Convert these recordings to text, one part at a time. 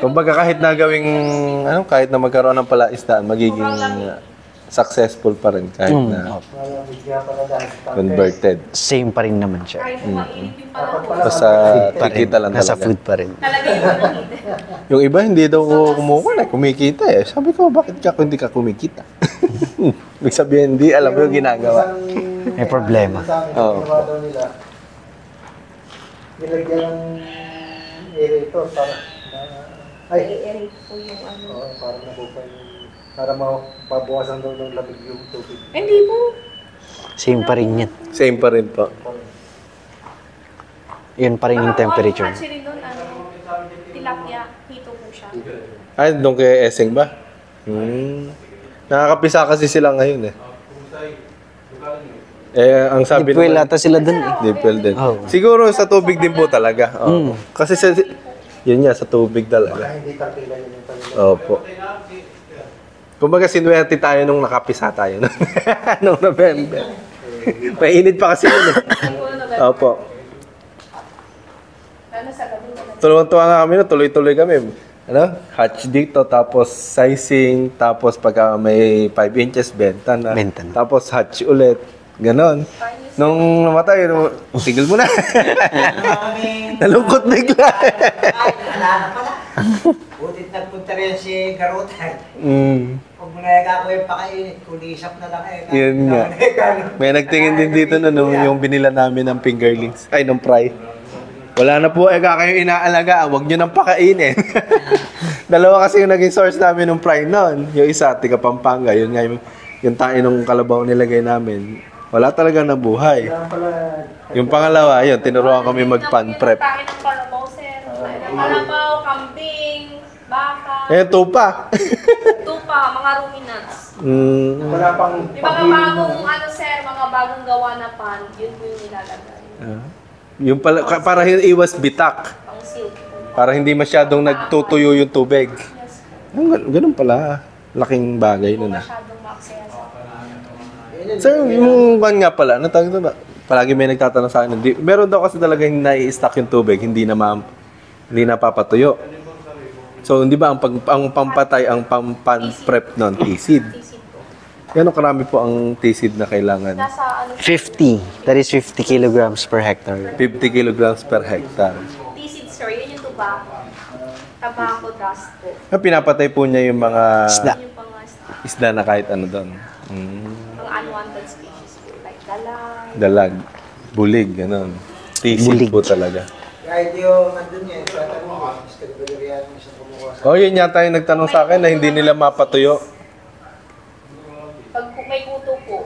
Kumbaga kahit na gawing, kahit na magkaroon ng palaisdaan, magiging successful pa rin kahit na converted. Same pa rin naman siya. Basta kikita lang Nasa talaga. food pa rin. Yung iba hindi daw kumukuha, kumikita eh. Sabi ko, bakit hindi ka kumikita? Ibig sabihin, hindi alam yung ginagawa. May problema. Oo. Nilagyan ng aerator para I-aerate po yung ano. Oo, para nabubay para mapabawasan daw ng lamig yung tubig. Hindi po. Same pa rin yan. Same pa rin po. Yun pa rin yung temperature. Actually doon, tilapia, hito po siya. Ay, doon kay Eseng ba? Nakakapisa kasi sila ngayon eh. Ang sabi Dipwell ata sila dun eh. Dipwell din. Oh. Siguro sa tubig din po talaga. Oo. Kasi yun nga, sa tubig talaga. Hindi takila yun yung kanila. Opo. Kumbaga sinuwerte tayo nung nakapisa tayo nung November. Mainit pa kasi yun eh. Opo. Tuloy-tuloy nga kami, tuloy-tuloy kami. Hatch dito, tapos sizing, tapos pagka may 5 inches, benta na. Tapos hatch ulit. Ganon. Nung namatay, tigil mo na. Nalungkot bigla. Butit nagpunta rin si Garotay. Pag manayaga ko yung pakainit, kulisap na lang eh. Yun nga. May nagtingin din dito na yung binila namin ng fingerlings. Ay, ng fry. Wala na po, kayo inaalaga. Huwag nyo nang pakainin. Dalawa kasi yung naging source namin ng fry noon. Yung isa, tiga Pampanga. Yun nga yung tayo ng kalabaw nilagay namin. Wala talaga nabuhay. Yung pangalawa, yun, tinuruan kami mag-pan prep. Tayo ng kalabaw, sir. Kalabaw, kambing, baka. Tupa. Tupa, mga ruminants. Wala pang Yung mga bagong, sir, mga bagong gawa na pan, yun po yung nilalagay. Yung pala, para iwas bitak. Pang silk. Para hindi masyadong nagtutuyo yung tubig. Yes. Ganun pala. Laking bagay nun ah. Masyadong maaksaya sa Sir, yung ban nga pala, natawag ito ba? Palagi may nagtatanong sa akin, meron daw kasi talaga hindi nai-stack yung tubig, hindi napapatuyo. So, hindi ba ang pampatay, ang pan-prep nun, T-seed? Gano'ng karami po ang T-seed na kailangan? Nasa 50. That is 50 kilograms per hectare. 50 kilograms per hectare. T-seed, sir, yun yung tobacco. Tobacco dust po. Pinapatay po niya yung mga Isda. Yung pang isda na kahit ano doon. Mga unwanted species po, like dalag. Dalag, bulig, gano'n. T-seed po talaga. Kahit yung nandun yan, tatanong mo, Mr. Valeriano, isang kumuha sa... Oh, yun yata yung nagtanong sa akin na hindi nila mapatuyo. Pag may kuto po,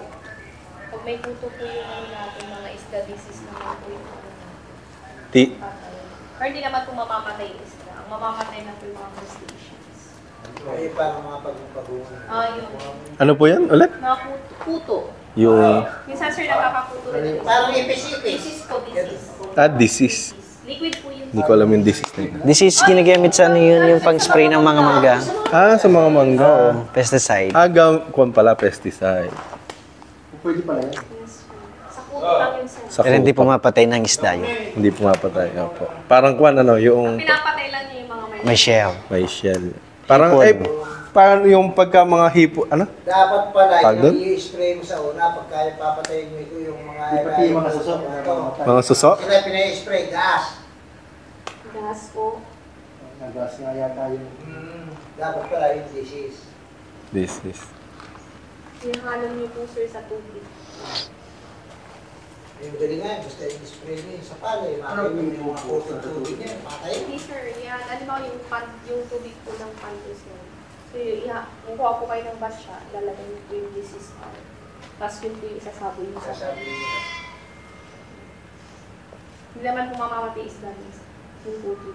yung natin, mga isda disease naman po yung patay. Or hindi naman po mamamatay yung isda. Ang mamamatay na po yung mga crustaceans. Ay, paano mga pagpapagungan? Yun. Ano po yan? Ulit? Mga kuto. Yung... Minsan sir, nakakakuto rin. Parang ipis-ipis. Disease po, disease. disease. Liquid po yun. Hindi ko alam yung disease na yun. This is ginagamit sa yung pang-spray ng mga mangga. Sa mga mangga. Pesticide. Kung pala, pesticide. Pwede pala yan. Sa kuto lang yun sir. Sa Pero hindi kupa. pumapatay ng isda yun. Hindi pumapatay. Opo. Parang yung Pinapatay lang niya yung mga May shell. may shell. Parang, Hipon. parang yung pagka mga hipo, Dapat pala, Tag doon? yung i-spray mo sa una, pagka papatayin mo ito yung mga... Pati yung mga susok na mamatay. mga suso. Sila pinay-spray, gas. gas po. Nagas nga yata yung... Dapat pala yung disease. Disease. Hinahalon niyo po sir sa tubig. Yung galing nga, basta yung spray mo yung sa palay, makakita yung mga kutong tubig niya, patay. Hindi sir, yan. Alam mo yung tubig po ng pantos niya. So, kukuha po kayo ng basya, lalagyan niyo po yung disease out. Tapos yun po yung isasaboy niyo sa Sasabi tubig. niya. Hindi naman po mamamatay isda niya. Yung tubig.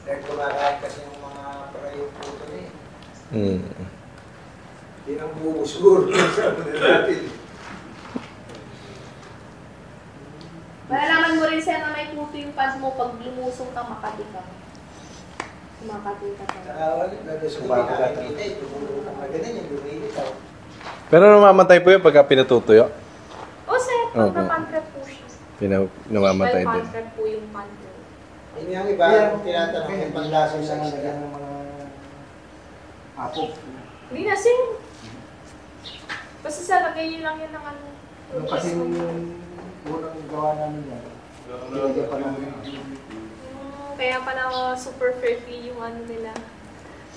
Dahil kumakain kasi yung mga parayong puto niya. Hindi nang bumusgur. Sabi na natin. Malalaman mo rin sir na may kuto yung pants mo pag lumusong ka, makati ka. Makati ka ka. Saka ulit, lalo sa pinakakita, tumulong ka maganin yung lumilitaw. Pero namamatay po yun pagka pinatutuyo. O sir, pag napantrap po siya. Namamatay Well, din. pantrap po yung pantrap. Yun yung iba, tinatanong yung panlasa sa isda. ng mga apog. Hindi na, sing. Basta sa lagay yun lang yun ng ano. Yung kasi yung unang gawa namin yan. Nilagyan pa namin. Kaya pala super friendly yung ano nila.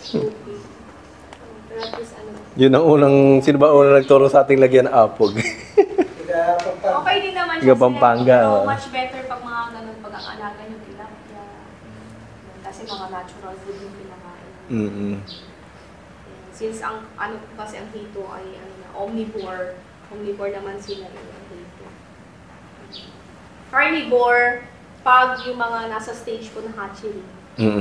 Tubig. Pero at least ano. Yun ang unang, sino ba unang nagturo sa ating lagyan ng apog? Okay din naman Tiga siya Pampanga, sila. oh. Much better pag mga ganun pag ang alaga nyo tilapia. Kasi mga natural food yung pinakain. Mm-mm. Since ang ano kasi ang hito ay ano na, omnivore. Omnivore naman sila yung hito. Carnivore, pag yung mga nasa stage po ng hatchery,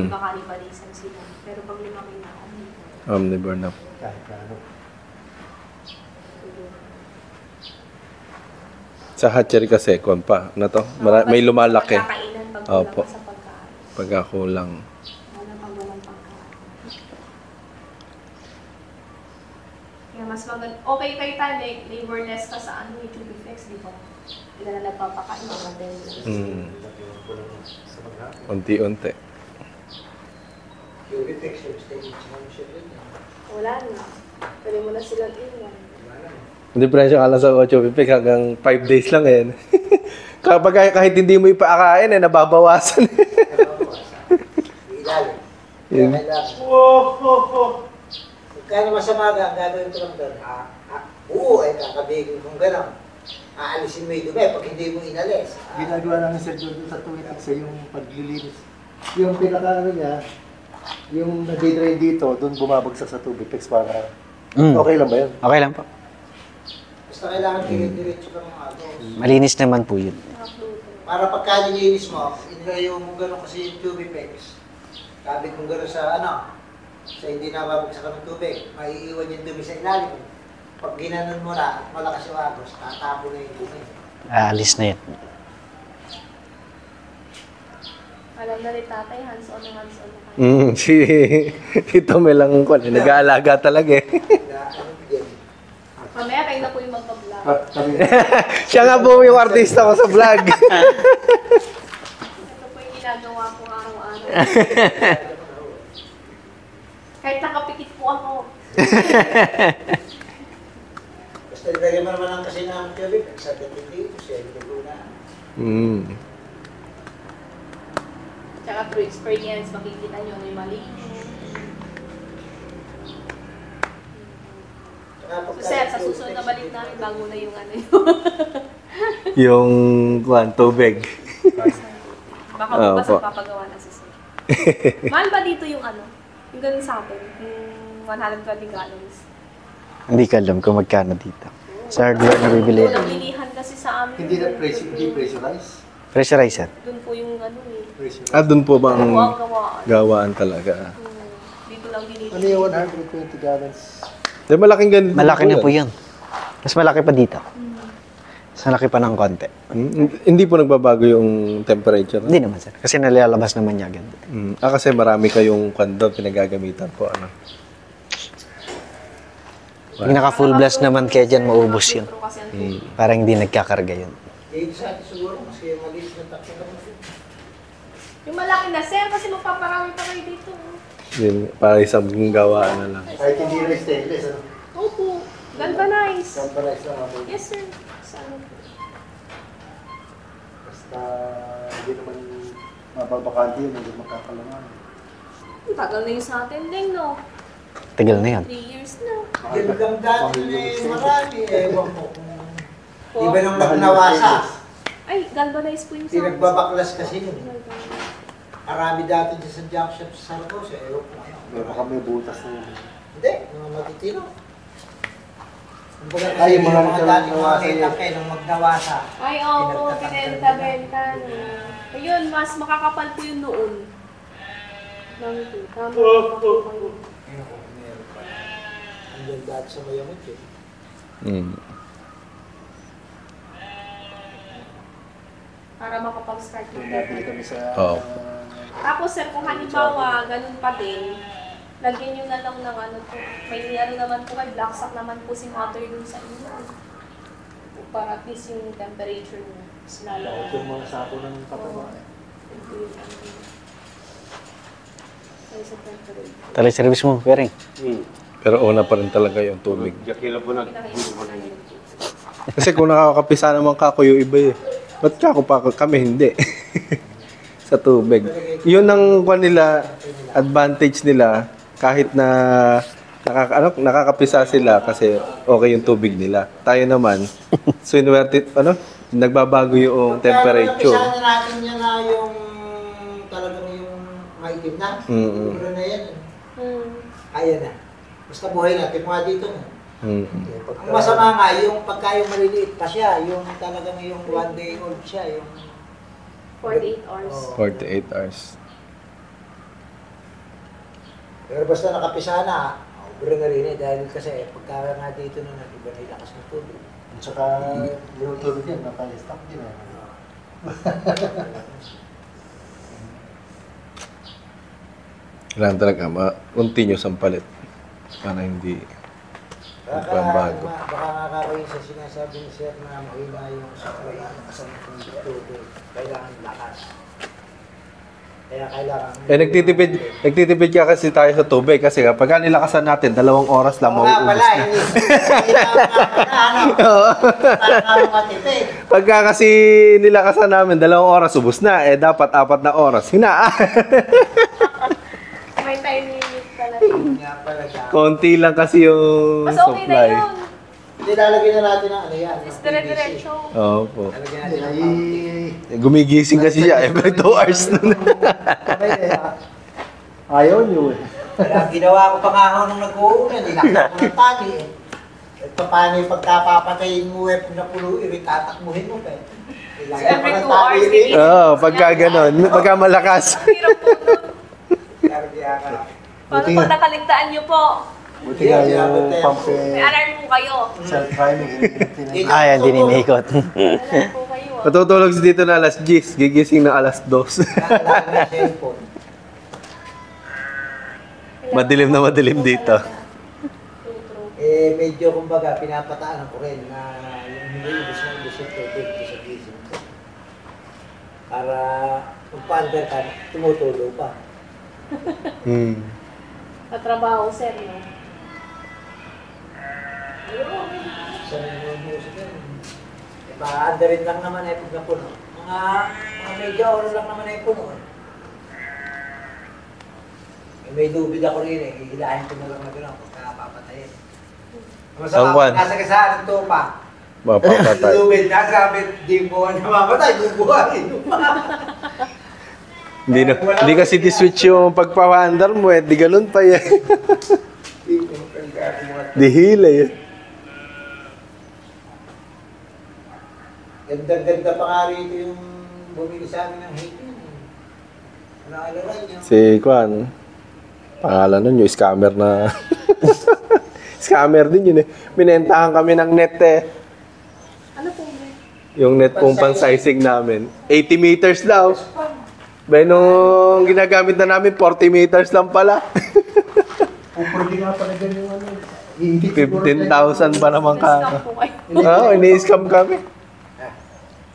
baka kanibalism sila. Pero pag lumaki na, omnivore. Omnivore na. Kahit na ano. Sa hatchery kasi, kung pa, na to? May lumalaki. Pagkakainan pag Opo. kulang ka sa pagkain. Pagkakulang. Wala pag walang pagkain. Kaya mas maganda. Okay kayo tayo, laborless ka sa ano, yung Tubiflex, di ba? Hindi ka na nagpapakain, mga 10 years. Sa maghapon. Unti-unti. Yung effects yung stage namin siya rin. Wala na. Pwede mo na silang iwan. Hindi presyo ka lang sa 8 pipik hanggang 5 days lang yan. Kapag kahit hindi mo ipakain, nababawasan. Ilalim. Yun. Kaya masama ka, ang gagawin ko lang doon, oo, ay kakabigin kong gano'n. Aalisin mo yung dumi pag hindi mo inalis. Ginagawa namin Sir Jordan sa tuwing sa yung paglilinis. Yung pinaka ano niya, yung nag-drain dito, doon bumabagsak sa tubig. Fix para. Okay lang ba yun? Okay lang po. Basta kailangan diretso ka mga agos. Malinis naman po yun. Para pagka nilinis mo, inilayo mo gano'n kasi yung tubig pegs. Sabi kong gano'n sa ano, sa hindi nababagsakan ng tubig, maiiwan yung dumi sa ilalim. Pag ginanon mo na, malakas yung agos, tatapo na yung dumi. Aalis na yun. Alam na rin tatay, hands-on na hands-on na kayo. Ito may lang ko. Nag-aalaga talaga eh. Mamaya kayo na po yung magpa-vlog. Siya nga po yung artista ko sa vlog. Ito po yung ginagawa ko araw-araw. Kahit nakapikit po ako. Basta ilagay mo naman ang kasi ng tubig, sa tubig, siya yung luna. Tsaka through experience, makikita nyo may mali. So, sir, sa susunod na balik namin, bago na yung ano yun. Yung tubig. Baka bukas Opo. ang papagawa na si sir. Mahal ba dito yung ano? Yung ganun sa atin? Yung 120 gallons. Hindi ko alam kung magkano dito. Sa hardware na bibili. Walang bilihan kasi sa amin. Hindi na pressurized. Pressurizer. Doon po yung ano eh. Pressurized. Doon po ba Ano ang po ang gawaan? gawaan talaga? Dito lang dinito. Ano yung 120 gallons? Di malaking ganito. Malaki na po yun. Mas malaki pa dito. Mas malaki pa ng konti. Hindi po nagbabago yung temperature? Hindi naman sir. Kasi nalalabas naman niya agad. Kasi marami kayong kwando pinagagamitan po. Ano? Pag naka full blast naman kaya dyan maubos yun. Pero kasi ang Parang hindi nagkakarga yun. Dito sa atin siguro, kasi maliit na takbo naman. yung malaki na sir, kasi magpaparami pa kayo dito. Yun, para isang gawaan na lang. Kahit hindi na stainless, ano? Opo, galvanize. Galvanize lang ako. Yes sir. Sa ano po? Basta hindi naman mababakante yun, hindi makakalangan. Ang tagal na yung sa atin din, no? Tagal na yun. 3 years na. Yung lang dati na marami, ewan ko kung... Di ba nung nagnawasa? Ay, galvanize po yung sa atin. Pinagbabaklas kasi yun. Marami dati dyan sa junk shop sa Saragossa, ewan ko ano. Meron kami butas na yun. Hindi, mga matitino. Kumbaga Ay, kasi yung mga mga dati mga nagnawasa litak yun. nung magnawasa. Ay, opo, binenta-benta na. Ayun, mas makakapal po yun noon. Lang po. Tama po kayo. Ayun ko, meron pa. Andyan dati sa Mayamot eh. Para makapag-start yung Dati debit. kami sa... Oo. Tapos sir, kung halimbawa, ganun pa din, lagyan nyo na lang ng ano po. May ano naman po kayo, black sack naman po si mother dun sa inyo. Para at least yung temperature nyo. Mas lalo. Yung mga sako ng pataba. Ito yung ano. Ay, sa temperature. Tele-service mo, pering. Pero una pa rin talaga yung tubig. Pinaka-importante. Kasi kung nakakapisa naman kako yung iba eh. Ba't kako pa kami hindi? Sa tubig. Yun ang nila, advantage nila kahit na nakakapisa sila kasi okay yung tubig nila. Tayo naman, swinwerte, nagbabago yung temperature. Pagka natin yan na yung talagang yung maitim na. Puro na yan. Kaya na. Basta buhay natin mga dito na. Ang masama nga, yung pagka yung maliliit pa siya, yung talagang yung 1 day old siya, yung 48 hours. 48 hours. Pero basta nakapisa na, ubra na rin eh, dahil kasi pagka nga dito na iba na ilakas ng tubig. At saka, yung tubig yan, naka-stock din eh. Kailangan talaga continuous ang palit para hindi magbabago. Baka nakakaroon sa sinasabi ni Sir na mahina yung supply ng kasama ng tubig. Kailangan lakas. Kaya kailangan... Nagtitipid ka kasi tayo sa tubig kasi kapag nilakasan natin, 2 oras lang Oo nga mauubos pala, na. Para matipid. Pagka kasi nilakasan namin, 2 oras ubos na, dapat 4 na oras. Hinaan. May time limit talaga. Nga pala siya. Konti lang kasi yung Mas okay na supply. yun. Hindi, lalagyan na natin ng ano yan. Just dire-diretso. Opo. Lalagyan natin ng fountain. Gumigising kasi siya every 2 hours na. Ayaw nyo eh. Kaya ginawa ko pa nga ako nung nag-uuna, nilakad ko ng tali eh. At paano yung pagkapapatayin mo eh, na pulo, tatakmuhin mo pa eh. So every 2 hours, Oo, pagka ganon, pagka malakas. Ang hirap po nun. Paano Buti pag nga. nakaligtaan nyo po? Buti nga yung pump May eh, alarm po kayo. self-priming. Yan, din iniikot. Alarm po kayo. Matutulog si dito na alas 10, gigising na alas 2. Kailangan ng cellphone. Madilim na madilim dito. Eh, medyo kumbaga, pinapataan ko rin na yung hindi ibig na ibig yung tubig sa gising ko. Para kung pa-under ka, tumutulo pa. Katrabaho, sir, no? Sa music yan. Eh, pa-underin lang naman eh pag napuno. Mga medyo oras lang naman eh puno eh. May lubid ako rin eh, hihilahin ko na lang na gano'n pagka papatayin. Ang kwan. Nasa kasaan ng tupa. Mapapatay. Lubid, nasabit, di mo namamatay, bubuhayin mo pa. Hindi kasi di-switch yung pagpapandar mo di ganun pa yan. Di hila yan. Ganda-ganda pa nga rito yung bumili sa amin ng hitin. Naalala niyo? Si Kwan, pangalan nun yung scammer na... Scammer din yun eh. Binentahan kami ng net eh. Ano po, Bre? Yung net pong pang-sizing namin. 80 meters daw. Bay, nung ginagamit na namin, 40 meters lang pala. Pupurdi nga pala dyan yung ano. 15,000 pa naman Scam ka. po kayo. Oo, ini-scam kami.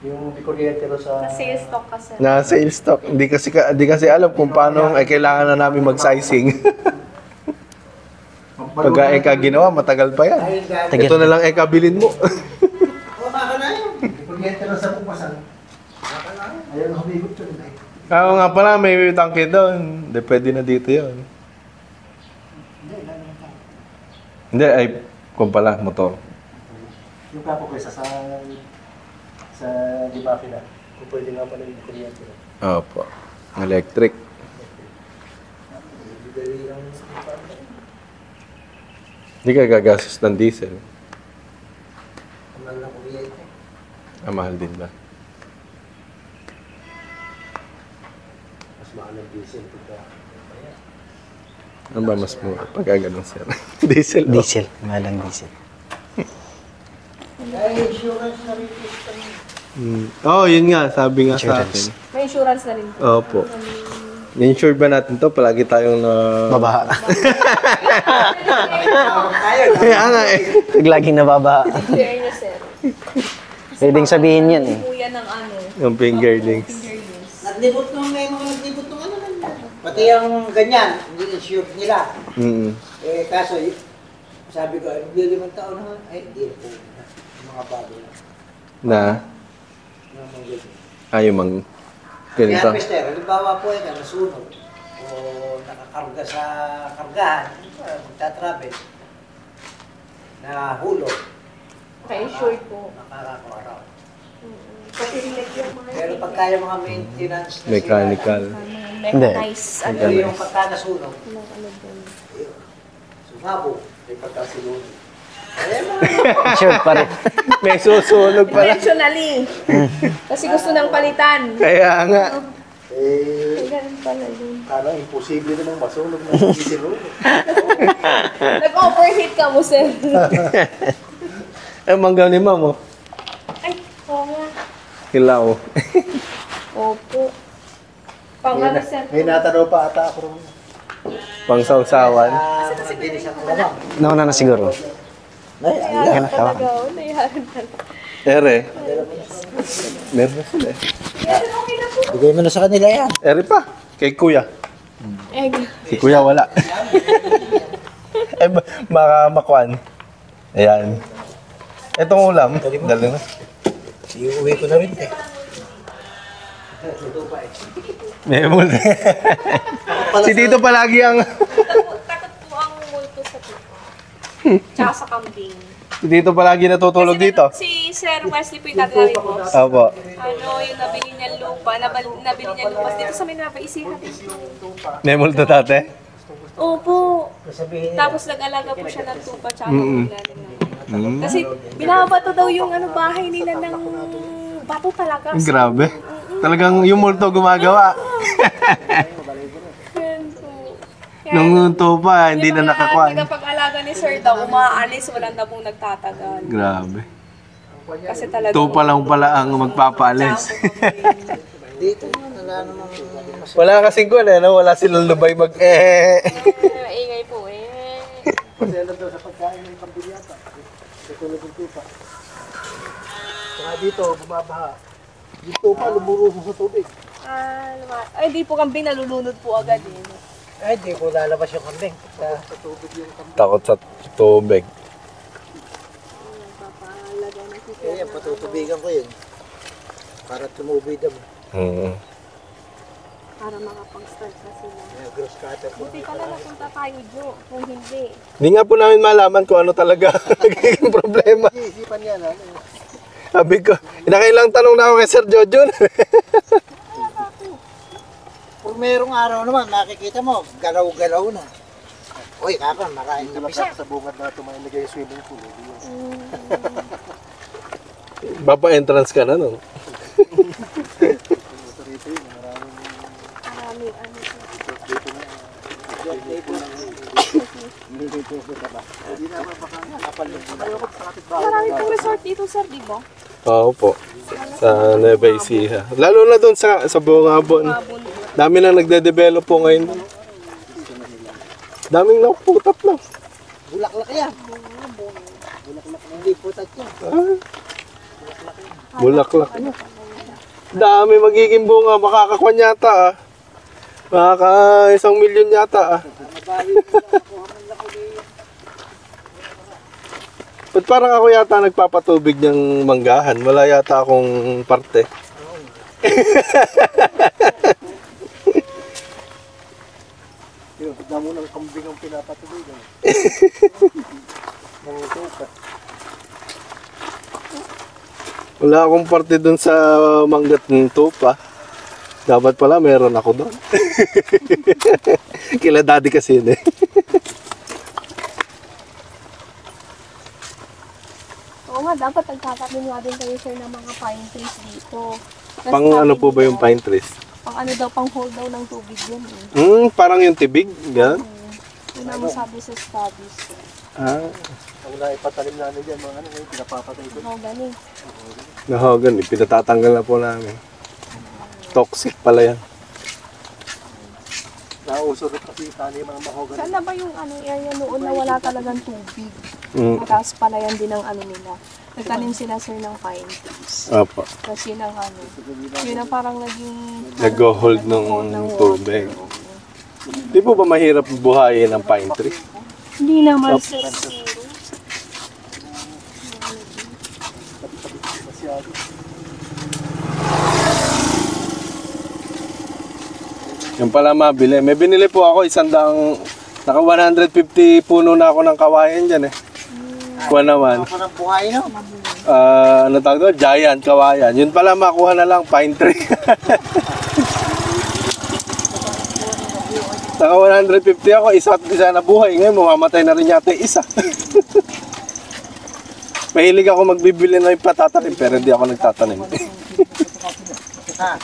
Yung kuryente ro sa... Na-sales stock ka, sir. Na sales stock. Hindi kasi alam kung paano kailangan na namin mag-sizing. Pagka ginawa, matagal pa yan. Dahil dahil. Ito na lang bilin mo. O, maka na yun. Kuryente ro sa pupasan. Maka na yun. Ayaw na humigot yun. Oo nga pala, may tangke doon. Hindi, pwede na dito yun. Hindi, ay, kung pala, motor. Yung kapo ko isa sa di ba pila. Kung pwede nga pala yung kuryente ro. Opo. Electric. Dali lang. Hindi ka gagastos ng diesel. Amal na kuryente. Mahal din ba? Mas mahal ang diesel. Pagka... Ano ba mas mura? Pagka ganun sir. Diesel. Diesel. Malang diesel. Ay, insurance na rin system. Oh, yun nga. Sabi nga sa Insurance. atin. May insurance na rin po. Opo. Na-insure ba natin to? Palagi tayong na... Babaha. Ayun. Kaya nga eh. Laging nababaha. Clear niyo, sir. Pwedeng sabihin yan eh. Kuya ng ano. Yung fingerlings. Fingerlings. Naglibot nung may mga naglibot nung ano lang. Pati yung ganyan, hindi insure nila. Mm. Eh, kaso, sabi ko, hindi 5 taon na. Ay, hindi po. Yung mga bago lang. Na, Yung mga ganyan. ayaw mang Kaya, ganito. mister, halimbawa po yan, nasunog. O nakakarga sa kargahan, magta-travel. Na hulog. Okay, sure po. Nakakakuha. Pati like yung mga Pero pagka yung mga maintenance na Mechanical. mechanized, ano, Pero yung pagka nasunog, ng ano dun. sumabog. May pagka silunod. Eh, Sure pa rin. May susunog pala. Intentionally. Kasi gusto nang palitan. Kaya nga. Ay, ganun pala yun. Parang imposible namang masunog na hindi sinunog. Nag-overheat ka mo, sir. Eh, manggaw ni ma'am, oh. Ay, oo nga. Hilaw. Opo. Pangano, sir. May natanaw pa ata ako rin. Pangsawsawan. mga binis ang lamang. Nauna na siguro. Nayaran talaga. Nayaran talaga. Ere. Meron na sila eh. Pero okay na po. Bigay mo na sa kanila yan. Ere pa. Kay kuya. Eh, Si kuya wala. Eh, baka makuan. Ayan. Itong ulam. Dali na. Iuwi ko na rin eh. May muli. Si Tito palagi ang... takot po ang multo sa tupa. Tsaka sa kambing. Si Tito palagi natutulog Kasi dito. Si Sir Wesley po yung tatay boss. Opo. Ano, yung nabili niya lupa, nabili niya lupa dito sa may napaisihan. May multo tate? Opo. Sabihin Tapos nag-alaga po siya ng tupa tsaka ng ulan. Kasi binabato daw yung ano bahay nila ng bato talaga. Grabe. Talagang yung multo gumagawa. Yan po. Kaya Nung tupa, hindi yung na mga nakakuan. tagapag-alaga ni Sir daw, umaalis, wala na pong nagtatagal. Grabe. Kasi talaga. Tupa lang pala ang magpapaalis. dito, wala namang Wala kasing kuwan eh, no? Wala silang lubay mag Maingay po eh. Kasi alam daw sa pagkain ng kambing yata. Katulad ng tupa. Saka dito, bumabaha. Yung tupa, lumurusong sa tubig. Ay, di po kambing nalulunod po agad eh. Ay, di ko lalabas yung kambing. Sa tubig yung kambing. Takot sa tubig. Kaya patutubigan ko yun. Para tumubig naman. Para makapag-start na sila. May grass cutter ko. Buti pala napunta tayo, Jo. Kung hindi. Hindi nga po namin malaman kung ano talaga nagiging problema. Isipan niya na. Sabi ko, nakailang tanong na ako kay Sir Jojon. Kung merong araw naman, makikita mo, galaw-galaw na. Uy, kapag makain na pisa. Sa bungad na ito, may nilagay yung swimming pool. Papa-entrance ka na, no? Maraming ano. Marami pong resort dito, sir, di ba? Oo po. Sa Nueva Ecija. Lalo na doon sa Bungabon. Mabon. Dami na nagde-develop po ngayon doon. Daming naputap na. Bulaklak yan. Bulaklak na hindi putat yan. Bulaklak na. Dami magiging bunga. Makakakuan yata ah. Makaka 1 milyon yata ah. Ba't parang ako yata nagpapatubig ng manggahan? Wala yata akong parte. Yung damo ng kambing ang pinapatuloy. Mga tupa. Wala akong parte dun sa manggat ng tupa. Dapat pala meron ako doon. Kila daddy kasi yun eh. Oo nga, dapat nagtatanim nga din kayo, sir, ng mga pine trees dito. Kasi Pang sabi ano po ba nila, yung pine trees? Pang ano daw, pang hold daw ng tubig yun eh. Parang yung tibig. Yan. Yun ang sabi sa studies. Ah, Ang naipatalim namin dyan, mga ano, yung pinapapatay ko. Oo, galing. nahogan. Pinatatanggal na po namin. Toxic pala yan. Nauso rin kasi tali mga mahogan. Saan na ba yung ano, area noon na wala talagang tubig? Mm. Mataas pala yan din ang ano nila. Nagtanim sila, sir, ng pine trees. Opo. Kasi yun ang ano, yun ang parang naging... Nag-hold ng water. tubig. Di po ba mahirap buhayin ng pine tree? Hindi naman, sir. Yung pala mabili. May binili po ako, naka 150 puno na ako ng kawayan dyan eh. Kuha naman. Ako ng buhay, no? Ano tawag doon? Giant kawayan. Yun pala makuha na lang, pine tree. Naka 150 ako, isa na buhay. Ngayon, mamamatay na rin yata yung isa. Mahilig ako magbibili na yung patatanim, pero hindi ako nagtatanim. Ha?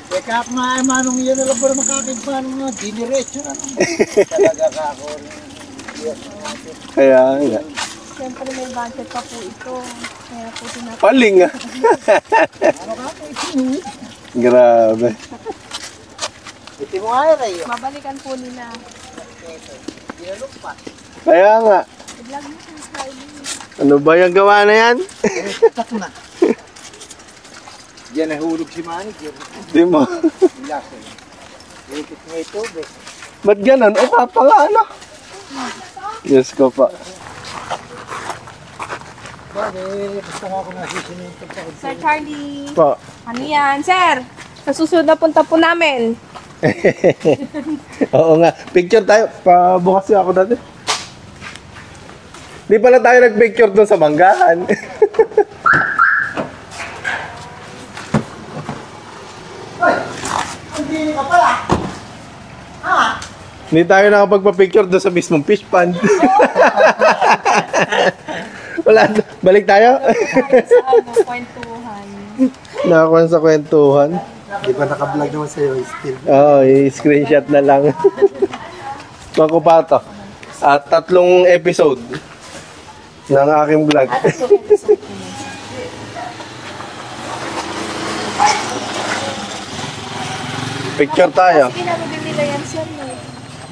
Teka, manong yan na lang para makakagpaano nga. Diniretso na lang. Talaga ka ako rin. Kaya, nga. Siyempre may budget pa po ito. Kaya po tinatapos. Paling ah. Grabe. Iti mo nga rin. Mabalikan po nila. Dinalok pa. Kaya nga. I-vlog mo sa Friday. Ano ba yung gawa na yan? Tak na. Diyan nahulog si manager. Di mo. Relax eh. Lipit nga ito, be. Ba't ganun? O kapala, ano? Yes ko pa. Basta nga ako nasisinunod pa. Sir Charlie. Pa. Ano yan, sir? Sa susunod na punta po namin. Oo nga. Picture tayo. Pabukas niya ako dati. Di pala tayo nag-picture doon sa Manggahan. Hindi ka pala. Ha? Hindi tayo nakapagpa-picture doon sa mismong fish pond. Wala. Balik tayo. Sa ano, kwentuhan. Nakakuha sa kwentuhan. Di ba naka-vlog naman sa'yo, still. Oo, i-screenshot na lang. Mga kupato. At 3 episode ng aking vlog. Picture tayo. Sige na, bibili nila yan, sir.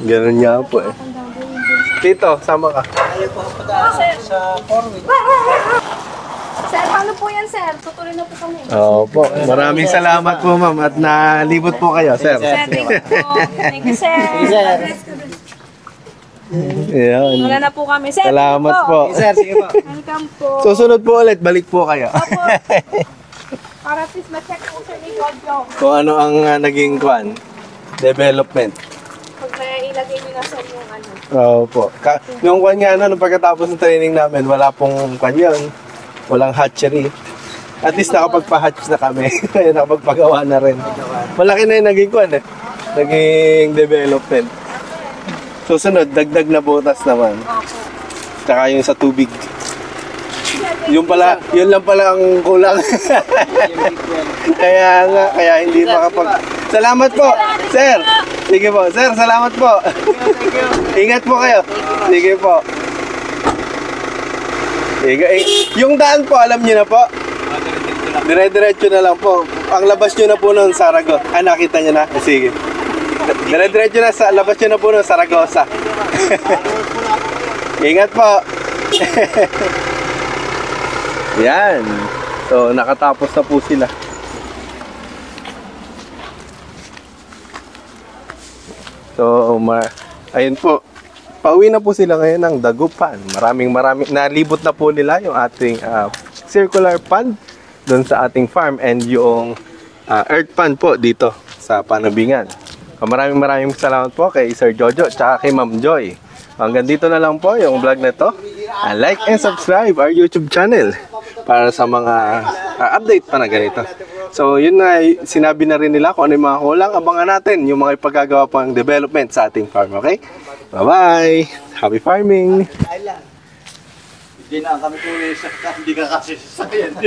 Ganun nga po eh. Hanggang gawin din. Tito, sama ka. Ayaw ko pag-aaral sa Corwin. Sir, paano po yan, sir? Tutuloy na po kami. Oo po. Maraming salamat po ma'am at nalibot po kayo, sir. Sir, thank you po. Thank you, sir. Ayan. Wala na po kami. Sir, Salamat thank you po. Sir, sige po. Welcome po. Susunod po ulit, balik po kayo. Opo. Para please ma-check po, sir, ni Godjo. Kung ano ang naging kwan, development. Pag may ilagay nyo na sa yung ano. Oo po. Nung kwan nga, nung pagkatapos ng training namin, wala pong kwan yun. Walang hatchery. At least nakapagpa-hatch na kami. Nakapagpagawa na rin. Malaki na yung naging kwan eh. Naging development. Susunod, dagdag na butas naman. Tsaka yung sa tubig. Yun lang pala ang kulang. kaya hindi makapag... Salamat po, sir. Sige po, sir, salamat po. Ingat po kayo. Sige po. Yung daan po, alam niyo na po. Dire-diretso na lang po. Ang labas niyo na po noon, Saragossa. Nakita niyo na? Sige. Dire-diretso na, labas niyo na po noon, Saragossa. Ingat po. Yan. So, nakatapos na po sila. So, ayun po. Pauwi na po sila ngayon ng Dagupan. Maraming nalibot na po nila yung ating circular pond doon sa ating farm and yung earth pond po dito sa Panabingan. So, maraming salamat po kay Sir Jojo at kay Ma'am Joy. Hanggang dito na lang po yung vlog na to. Like and subscribe our YouTube channel para sa mga update pa na ganito. So yun na, sinabi na rin nila kung ano yung mga kulang. Abangan natin yung mga ipagagawa pang development sa ating farm, okay? Bye-bye! Happy farming! Hindi na kami tuloy sa hindi ka kasi sasakyan.